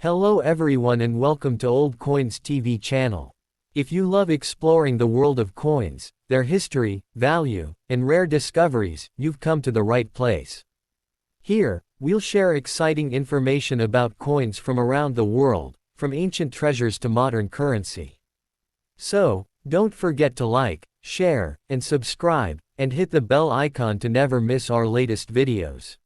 Hello everyone and welcome to Old Coins TV channel. If you love exploring the world of coins, their history, value, and rare discoveries, you've come to the right place. Here, we'll share exciting information about coins from around the world, from ancient treasures to modern currency. So, don't forget to like, share, and subscribe, and hit the bell icon to never miss our latest videos.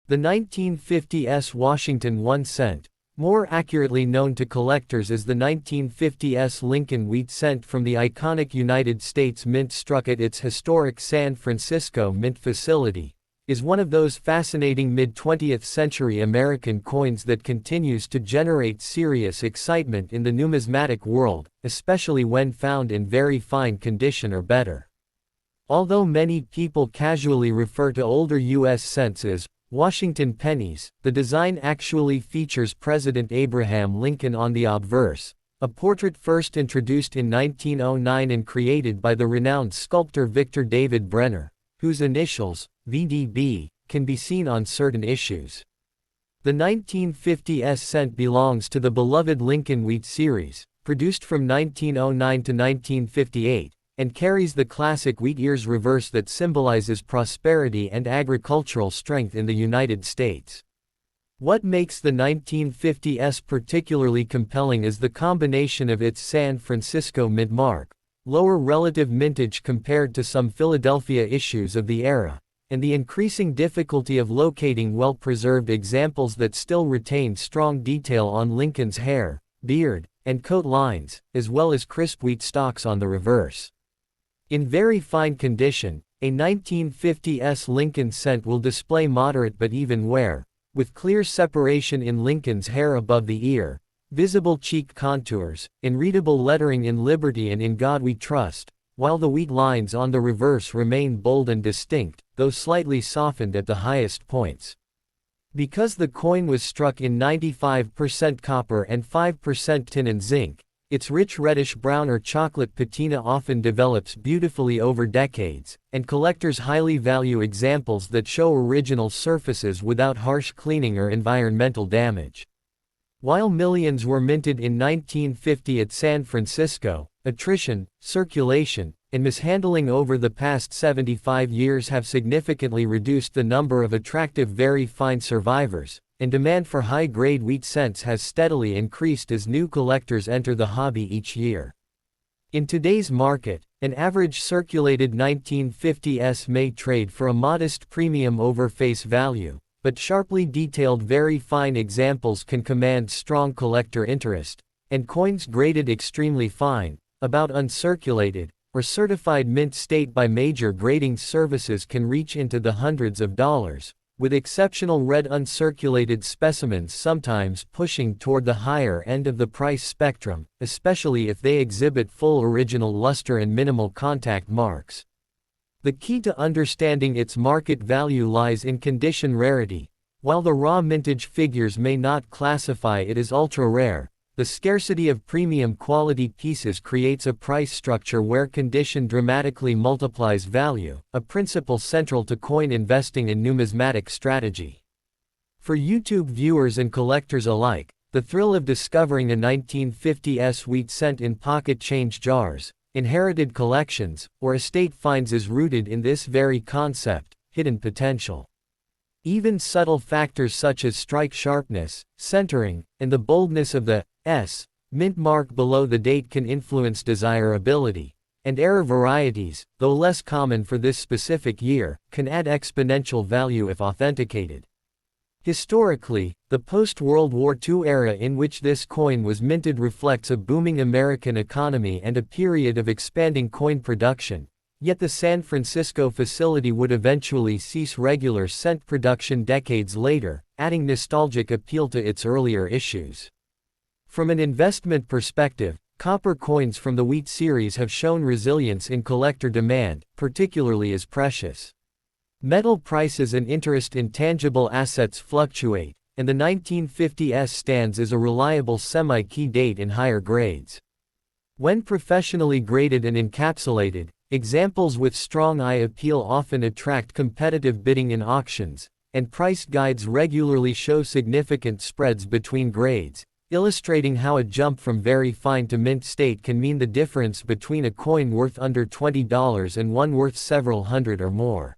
The 1950s Washington 1 cent, more accurately known to collectors as the 1950s Lincoln wheat cent from the iconic United States Mint struck at its historic San Francisco Mint facility, is one of those fascinating mid-20th century American coins that continues to generate serious excitement in the numismatic world, especially when found in very fine condition or better. Although many people casually refer to older U.S. cents as Washington pennies, the design actually features President Abraham Lincoln on the obverse, a portrait first introduced in 1909 and created by the renowned sculptor Victor David Brenner, whose initials, VDB, can be seen on certain issues. The 1950s cent belongs to the beloved Lincoln Wheat series, produced from 1909 to 1958, and carries the classic wheat ears reverse that symbolizes prosperity and agricultural strength in the United States. What makes the 1950s particularly compelling is the combination of its San Francisco mint mark, lower relative mintage compared to some Philadelphia issues of the era, and the increasing difficulty of locating well-preserved examples that still retain strong detail on Lincoln's hair, beard, and coat lines, as well as crisp wheat stalks on the reverse. In very fine condition, a 1950s Lincoln cent will display moderate but even wear, with clear separation in Lincoln's hair above the ear, visible cheek contours, and readable lettering in Liberty and In God We Trust, while the wheat lines on the reverse remain bold and distinct, though slightly softened at the highest points. Because the coin was struck in 95% copper and 5% tin and zinc, its rich reddish-brown or chocolate patina often develops beautifully over decades, and collectors highly value examples that show original surfaces without harsh cleaning or environmental damage. While millions were minted in 1950 at San Francisco, attrition, circulation, and mishandling over the past 75 years have significantly reduced the number of attractive very fine survivors, and demand for high-grade wheat cents has steadily increased as new collectors enter the hobby each year. In today's market, an average circulated 1950s may trade for a modest premium over face value, but sharply detailed very fine examples can command strong collector interest, and coins graded extremely fine, about uncirculated, or certified mint state by major grading services can reach into the hundreds of dollars, with exceptional red uncirculated specimens sometimes pushing toward the higher end of the price spectrum, especially if they exhibit full original luster and minimal contact marks. The key to understanding its market value lies in condition rarity. While the raw mintage figures may not classify it as ultra-rare, the scarcity of premium quality pieces creates a price structure where condition dramatically multiplies value, a principle central to coin investing and numismatic strategy. For YouTube viewers and collectors alike, the thrill of discovering a 1950s wheat cent in pocket change jars, inherited collections, or estate finds is rooted in this very concept, hidden potential. Even subtle factors such as strike sharpness, centering, and the boldness of the mint mark below the date can influence desirability, and error varieties, though less common for this specific year, can add exponential value if authenticated. Historically, the post-World War II era in which this coin was minted reflects a booming American economy and a period of expanding coin production, yet the San Francisco facility would eventually cease regular cent production decades later, adding nostalgic appeal to its earlier issues. From an investment perspective, copper coins from the wheat series have shown resilience in collector demand, particularly as precious metal prices and interest in tangible assets fluctuate, and the 1950s stands as a reliable semi-key date in higher grades. When professionally graded and encapsulated, examples with strong eye appeal often attract competitive bidding in auctions, and price guides regularly show significant spreads between grades, illustrating how a jump from very fine to mint state can mean the difference between a coin worth under $20 and one worth several hundred or more.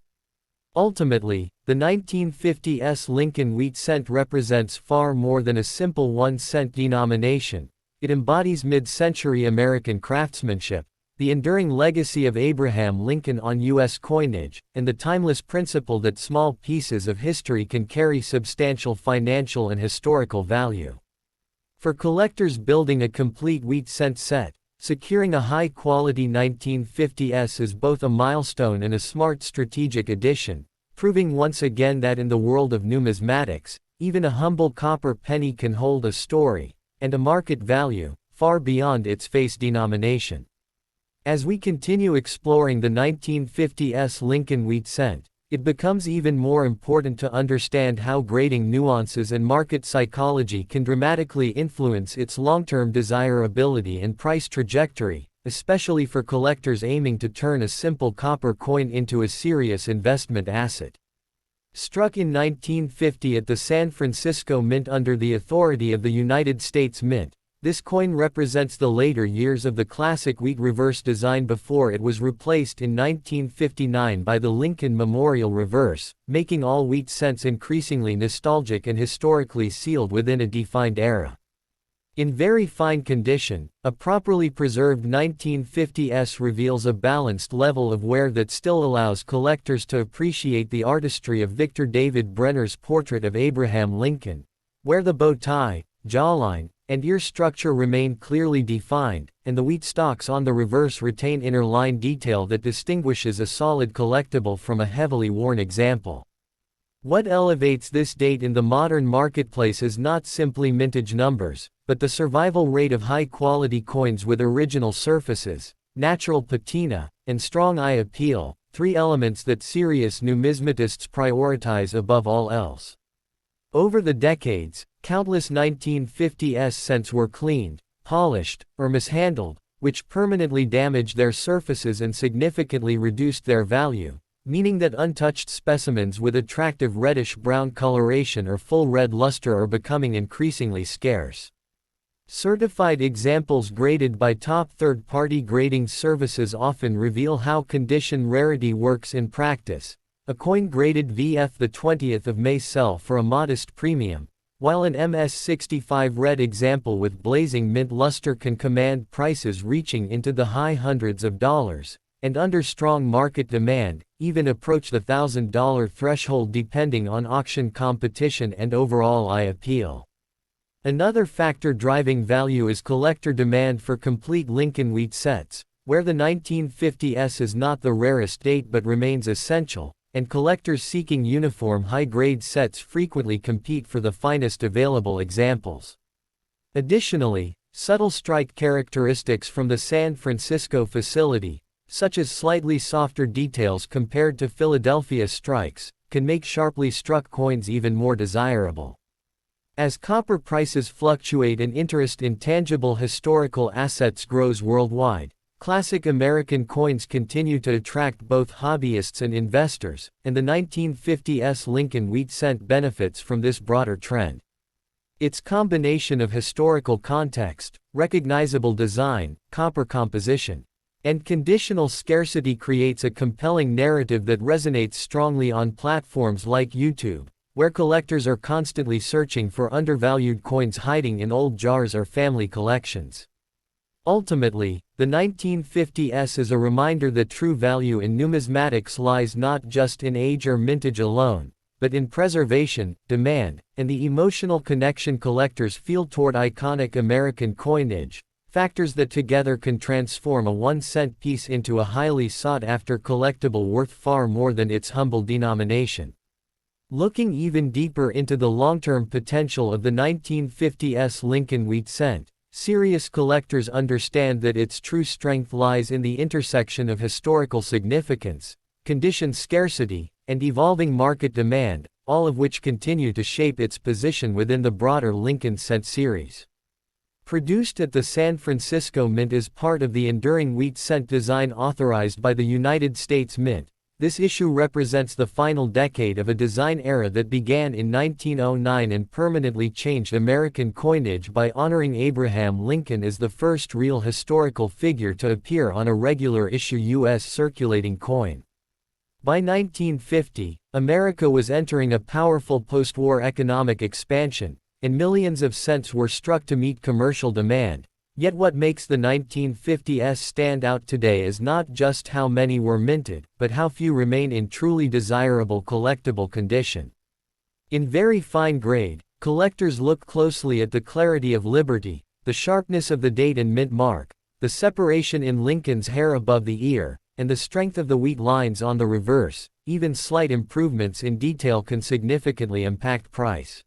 Ultimately, the 1950s Lincoln wheat cent represents far more than a simple 1-cent denomination. It embodies mid-century American craftsmanship, the enduring legacy of Abraham Lincoln on U.S. coinage, and the timeless principle that small pieces of history can carry substantial financial and historical value. For collectors building a complete wheat cent set, securing a high-quality 1950s is both a milestone and a smart strategic addition, proving once again that in the world of numismatics, even a humble copper penny can hold a story, and a market value, far beyond its face denomination. As we continue exploring the 1950s Lincoln wheat cent, it becomes even more important to understand how grading nuances and market psychology can dramatically influence its long-term desirability and price trajectory, especially for collectors aiming to turn a simple copper coin into a serious investment asset. Struck in 1950 at the San Francisco Mint under the authority of the United States Mint, this coin represents the later years of the classic wheat reverse design before it was replaced in 1959 by the Lincoln Memorial Reverse, making all wheat cents increasingly nostalgic and historically sealed within a defined era. In very fine condition, a properly preserved 1950s reveals a balanced level of wear that still allows collectors to appreciate the artistry of Victor David Brenner's portrait of Abraham Lincoln, where the bow tie, jawline, and ear structure remain clearly defined, and the wheat stalks on the reverse retain inner line detail that distinguishes a solid collectible from a heavily worn example. What elevates this date in the modern marketplace is not simply mintage numbers, but the survival rate of high-quality coins with original surfaces, natural patina, and strong eye appeal, three elements that serious numismatists prioritize above all else. Over the decades, countless 1950s cents were cleaned, polished, or mishandled, which permanently damaged their surfaces and significantly reduced their value, meaning that untouched specimens with attractive reddish-brown coloration or full red luster are becoming increasingly scarce. Certified examples graded by top third-party grading services often reveal how condition rarity works in practice. A coin graded VF the 20th of May sell for a modest premium, while an MS65 red example with blazing mint luster can command prices reaching into the high hundreds of dollars, and under strong market demand, even approach the $1,000 threshold depending on auction competition and overall eye appeal. Another factor driving value is collector demand for complete Lincoln wheat sets, where the 1950s is not the rarest date but remains essential, and collectors seeking uniform high-grade sets frequently compete for the finest available examples. Additionally, subtle strike characteristics from the San Francisco facility, such as slightly softer details compared to Philadelphia strikes, can make sharply struck coins even more desirable. As copper prices fluctuate and interest in tangible historical assets grows worldwide, classic American coins continue to attract both hobbyists and investors, and the 1950s Lincoln wheat cent benefits from this broader trend. Its combination of historical context, recognizable design, copper composition, and conditional scarcity creates a compelling narrative that resonates strongly on platforms like YouTube, where collectors are constantly searching for undervalued coins hiding in old jars or family collections. Ultimately, the 1950s is a reminder that true value in numismatics lies not just in age or mintage alone, but in preservation, demand, and the emotional connection collectors feel toward iconic American coinage, factors that together can transform a 1-cent piece into a highly sought-after collectible worth far more than its humble denomination. Looking even deeper into the long-term potential of the 1950s Lincoln wheat cent, serious collectors understand that its true strength lies in the intersection of historical significance, condition scarcity, and evolving market demand, all of which continue to shape its position within the broader Lincoln cent series. Produced at the San Francisco Mint as part of the enduring wheat cent design authorized by the United States Mint, This issue represents the final decade of a design era that began in 1909 and permanently changed American coinage by honoring Abraham Lincoln as the first real historical figure to appear on a regular issue U.S. circulating coin. By 1950, America was entering a powerful post-war economic expansion, and millions of cents were struck to meet commercial demand. Yet what makes the 1950s stand out today is not just how many were minted, but how few remain in truly desirable collectible condition. In very fine grade, collectors look closely at the clarity of Liberty, the sharpness of the date and mint mark, the separation in Lincoln's hair above the ear, and the strength of the wheat lines on the reverse. Even slight improvements in detail can significantly impact price.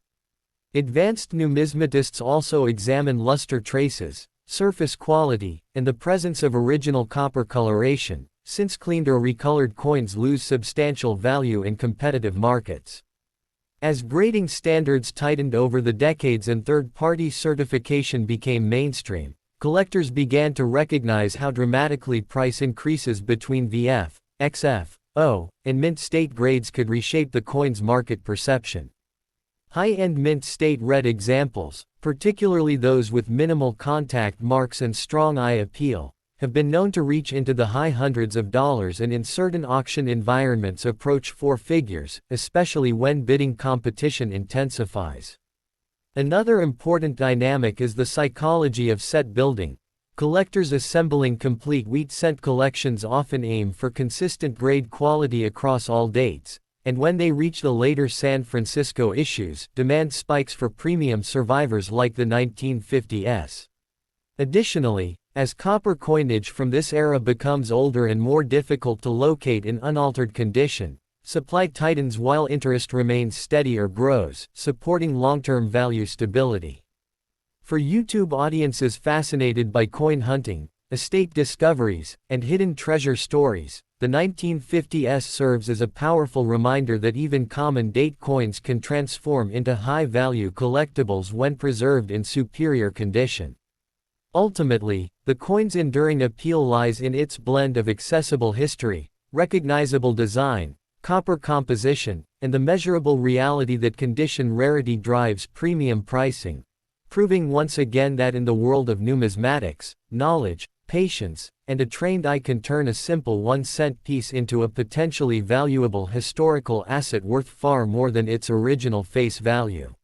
Advanced numismatists also examine luster traces, surface quality, and the presence of original copper coloration, since cleaned or recolored coins lose substantial value in competitive markets. As grading standards tightened over the decades and third-party certification became mainstream, collectors began to recognize how dramatically price increases between VF, XF, O, and mint state grades could reshape the coin's market perception. High-end mint state red examples, particularly those with minimal contact marks and strong eye appeal, have been known to reach into the high hundreds of dollars and in certain auction environments approach four figures, especially when bidding competition intensifies. Another important dynamic is the psychology of set building. Collectors assembling complete wheat cent collections often aim for consistent grade quality across all dates, and when they reach the later San Francisco issues, demand spikes for premium survivors like the 1950s. Additionally, as copper coinage from this era becomes older and more difficult to locate in unaltered condition, supply tightens while interest remains steady or grows, supporting long-term value stability. For YouTube audiences fascinated by coin hunting, estate discoveries, and hidden treasure stories, the 1950s serves as a powerful reminder that even common date coins can transform into high-value collectibles when preserved in superior condition. Ultimately, the coin's enduring appeal lies in its blend of accessible history, recognizable design, copper composition, and the measurable reality that condition rarity drives premium pricing, proving once again that in the world of numismatics, knowledge, patience, and a trained eye can turn a simple 1-cent piece into a potentially valuable historical asset worth far more than its original face value.